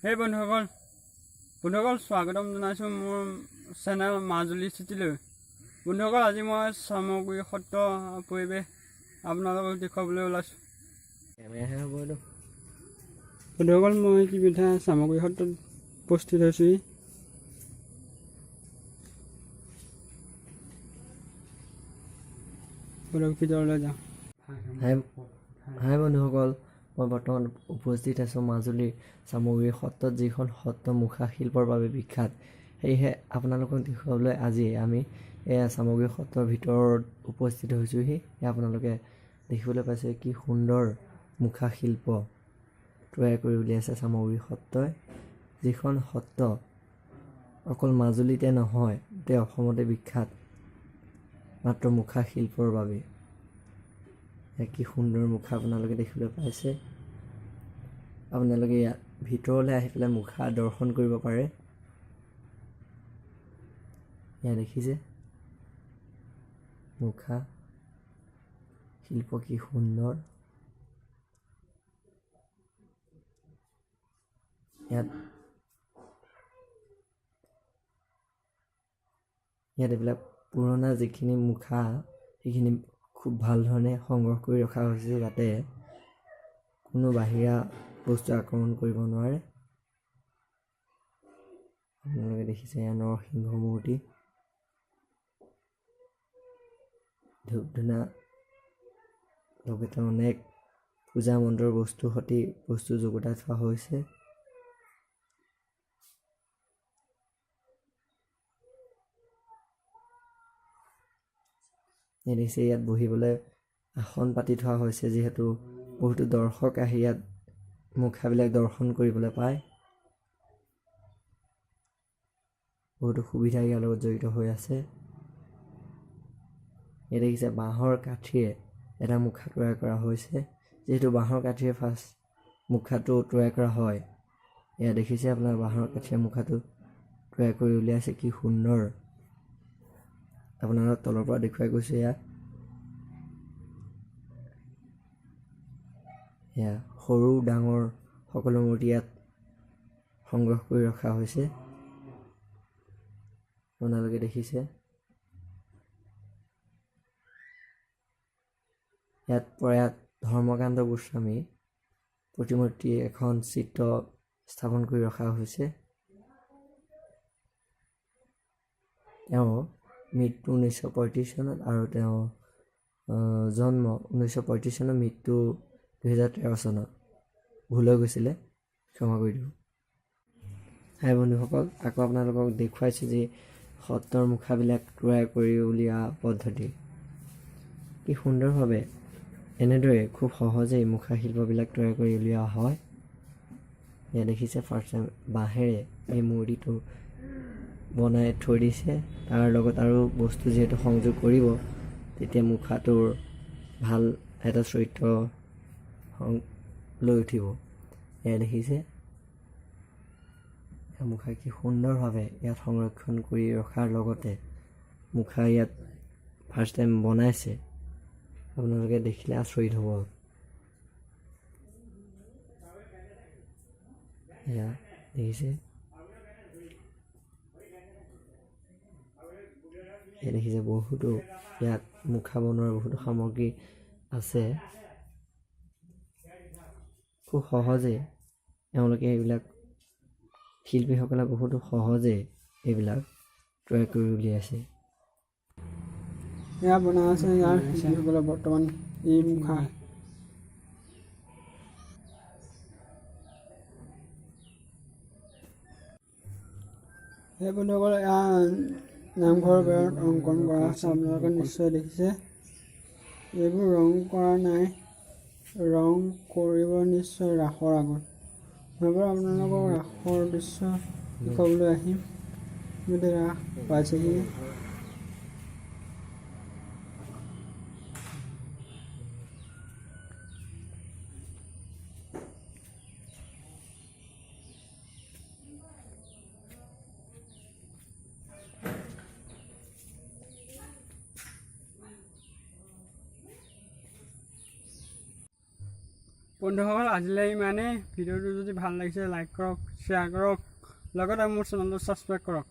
Hey বন্ধুসকল স্বাগতম জনাইছোঁ মোৰ চেনেল মাজুলী চিটিলৈ। বন্ধুসকল আজি মই সামগ্ৰী সত্ৰ পৰিৱেশ আপোনালোকক দেখুৱাবলৈ ওলাইছোঁ। বন্ধুসকল মই ইতিমধ্যে সামগ্ৰী সত্ৰত উপস্থিত হৈছোঁ। ভিতৰলৈ যাওঁ। হাই বন্ধুসকল, মই বৰ্তমান উপস্থিত আছোঁ মাজুলীৰ সামগ্ৰী সত্ৰত, যিখন সত্ৰ মুখা শিল্পৰ বাবে বিখ্যাত। সেয়েহে আপোনালোকক দেখুৱাবলৈ আজি আমি সামগ্ৰী সত্ৰৰ ভিতৰত উপস্থিত হৈছোঁহি। আপোনালোকে দেখিবলৈ পাইছে কি সুন্দৰ মুখা শিল্প তৈয়াৰ কৰি উলিয়াইছে সামগ্ৰী সত্ৰই, যিখন সত্ৰ অকল মাজুলীতে নহয় গোটেই অসমতে বিখ্যাত মাত্ৰ মুখা শিল্পৰ বাবে। কি সুন্দৰ মুখা আপোনালোকে দেখিবলৈ পাইছে। আপোনালোকে ইয়াত ভিতৰলৈ আহি পেলাই মুখা দৰ্শন কৰিব পাৰে। ইয়াত দেখিছে মুখা শিল্প কি সুন্দৰ। ইয়াত এইবিলাক পুৰণা যিখিনি মুখা সেইখিনি খুব ভাল ধৰণে সংগ্ৰহ কৰি ৰখা হৈছে, যাতে কোনো বাহিৰা বস্তু আক্ৰমণ কৰিব নোৱাৰে। আপোনালোকে দেখিছে এয়া নৰসিংহ মূৰ্তি, ধূপ ধূনা লগতে অনেক পূজা মন্ত্ৰৰ বস্তু সতি বস্তু যুগুতাই থোৱা হৈছে। দেখিছে ইয়াত বহিবলৈ আসন পাতি থোৱা হৈছে, যিহেতু বহুতো দৰ্শক আহি ইয়াত মুখাবিলাক দৰ্শন কৰিবলৈ পায়। বহুতো সুবিধা ইয়াৰ লগত জড়িত হৈ আছে। ইয়াত দেখিছে বাঁহৰ কাঠিৰে এটা মুখা তৈয়াৰ কৰা হৈছে, যিহেতু বাঁহৰ কাঠিৰে ফাৰ্ষ্ট মুখাটো তৈয়াৰ কৰা হয়। এয়া দেখিছে আপোনাৰ বাঁহৰ কাঠিৰে মুখাটো তৈয়াৰ কৰি উলিয়াইছে, কি সুন্দৰ। আপোনালোক তলৰ পৰা দেখুৱাই গৈছে। এয়া সৰু ডাঙৰ সকলো মূৰ্তি ইয়াত সংগ্ৰহ কৰি ৰখা হৈছে। আপোনালোকে দেখিছে ইয়াত প্ৰয়াত ধৰ্মকান্ত গোস্বামী প্ৰতিমূৰ্তি এখন চিত্ৰ স্থাপন কৰি ৰখা হৈছে। তেওঁ মৃত্যু 1935 চনত আৰু তেওঁ জন্ম 1935 চনত, মৃত্যু 2013 চনত। ভুল হৈ গৈছিলে, ক্ষমা কৰি দিব। হাই বন্ধুসকল, আকৌ আপোনালোকক দেখুৱাইছোঁ যে সত্ৰৰ মুখাবিলাক তৈয়াৰ কৰি উলিওৱা পদ্ধতি কি সুন্দৰভাৱে এনেদৰে খুব সহজেই মুখা শিল্পবিলাক তৈয়াৰ কৰি উলিওৱা হয়। এয়া দেখিছে ফাৰ্ষ্ট টাইম বাঁহেৰে এই মূৰ্তিটো বনাই থৈ দিছে। তাৰ লগত আৰু বস্তু যিহেতু সংযোগ কৰিব, তেতিয়া মুখাটোৰ ভাল এটা চৰিত্ৰ লৈ উঠিব। এয়া দেখিছে মুখা কি সুন্দৰভাৱে ইয়াত সংৰক্ষণ কৰি ৰখাৰ লগতে মুখা ইয়াত ফাৰ্ষ্ট টাইম বনাইছে। আপোনালোকে দেখিলে আচৰিত হ'ব। এয়া দেখিছে, দেখিছে বহুতো ইয়াত মুখা বনোৱাৰ বহুতো সামগ্ৰী আছে। খুব সহজে এওঁলোকে এইবিলাক শিল্পীসকলে বহুতো সহজে এইবিলাক তৈয়াৰ কৰি উলিয়াইছে। এয়া বনাই আছে ইয়াৰ শিল্পীসকলে বৰ্তমান এই মুখা। সেই বন্ধুসকল, এয়া নামঘৰৰ বেৰত অংকন কৰা আছে। আপোনালোকে নিশ্চয় দেখিছে। এইবোৰ ৰং কৰা নাই, ৰং কৰিব নিশ্চয় ৰাসৰ আগত। মই বাৰু আপোনালোকক ৰাসৰ দৃশ্য দেখুৱাবলৈ আহিম, যদি ৰাস পাইছেহি। বন্ধুসকল আজিলৈ ইমানেই। ভিডিঅ'টো যদি ভাল লাগিছে লাইক কৰক, শ্বেয়াৰ কৰক, লগতে মোৰ চেনেলটো ছাবস্ক্ৰাইব কৰক।